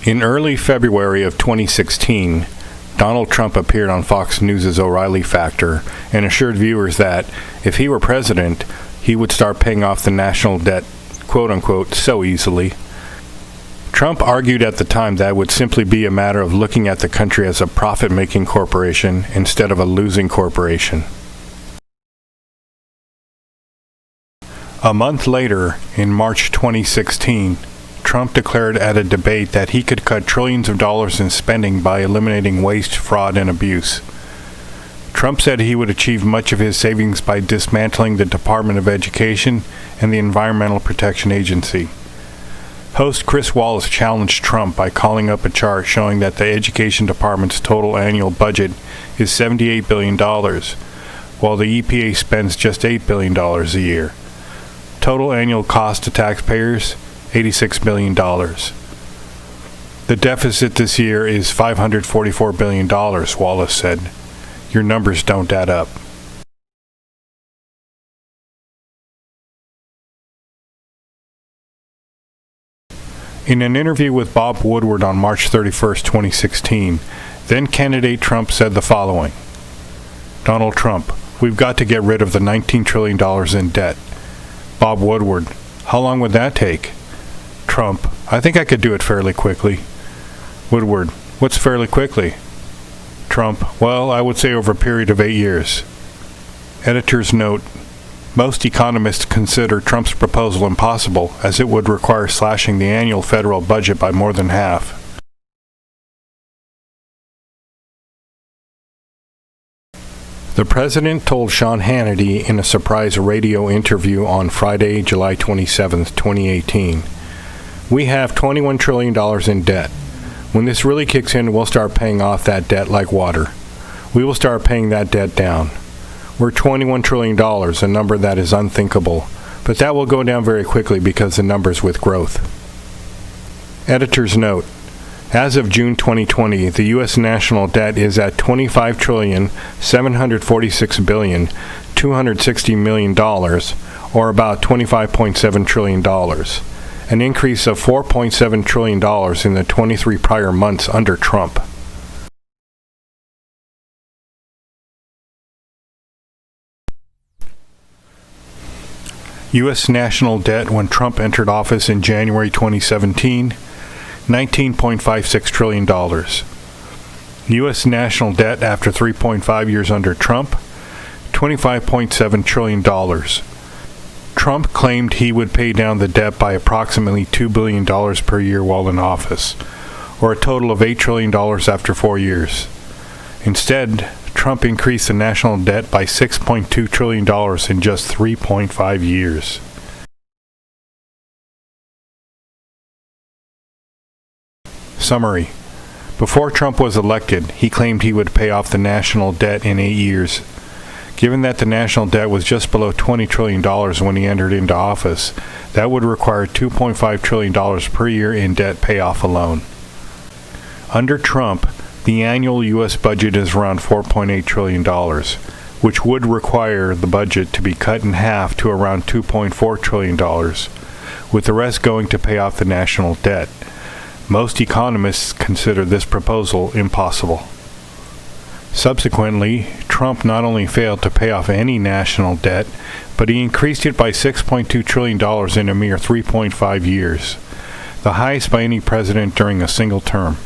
In early February of 2016, Donald Trump appeared on Fox News' O'Reilly Factor and assured viewers that, if he were president, he would start paying off the national debt, quote-unquote, so easily. Trump argued at the time that it would simply be a matter of looking at the country as a profit-making corporation instead of a losing corporation. A month later, in March 2016, Trump declared at a debate that he could cut trillions of dollars in spending by eliminating waste, fraud, and abuse. Trump said he would achieve much of his savings by dismantling the Department of Education and the Environmental Protection Agency. Host Chris Wallace challenged Trump by calling up a chart showing that the Education Department's total annual budget is $78 billion, while the EPA spends just $8 billion a year. Total annual cost to taxpayers, $86 billion. The deficit this year is $544 billion, Wallace said. Your numbers don't add up. In an interview with Bob Woodward on March 31, 2016, then-candidate Trump said the following: Donald Trump, we've got to get rid of the $19 trillion in debt. Bob Woodward, how long would that take? Trump, I think I could do it fairly quickly. Woodward, what's fairly quickly? Trump, well, I would say over a period of 8 years. Editor's note: most economists consider Trump's proposal impossible, as it would require slashing the annual federal budget by more than half. The president told Sean Hannity in a surprise radio interview on Friday, July 27, 2018, "We have $21 trillion in debt. When this really kicks in, we'll start paying off that debt like water. We will start paying that debt down. We're $21 trillion, a number that is unthinkable, but that will go down very quickly because the number's with growth." Editor's note: as of June 2020, the U.S. national debt is at $25,746,260,000,000, or about $25.7 trillion, an increase of $4.7 trillion in the 23 prior months under Trump. U.S. national debt when Trump entered office in January 2017, $19.56 trillion. U.S. national debt after 3.5 years under Trump, $25.7 trillion. Trump claimed he would pay down the debt by approximately $2 billion per year while in office, or a total of $8 trillion after 4 years. Instead, Trump increased the national debt by $6.2 trillion in just 3.5 years. Summary: before Trump was elected, he claimed he would pay off the national debt in 8 years. Given that the national debt was just below $20 trillion when he entered into office, that would require $2.5 trillion per year in debt payoff alone. Under Trump, the annual U.S. budget is around $4.8 trillion, which would require the budget to be cut in half to around $2.4 trillion, with the rest going to pay off the national debt. Most economists consider this proposal impossible. Subsequently, Trump not only failed to pay off any national debt, but he increased it by $6.2 trillion in a mere 3.5 years, the highest by any president during a single term.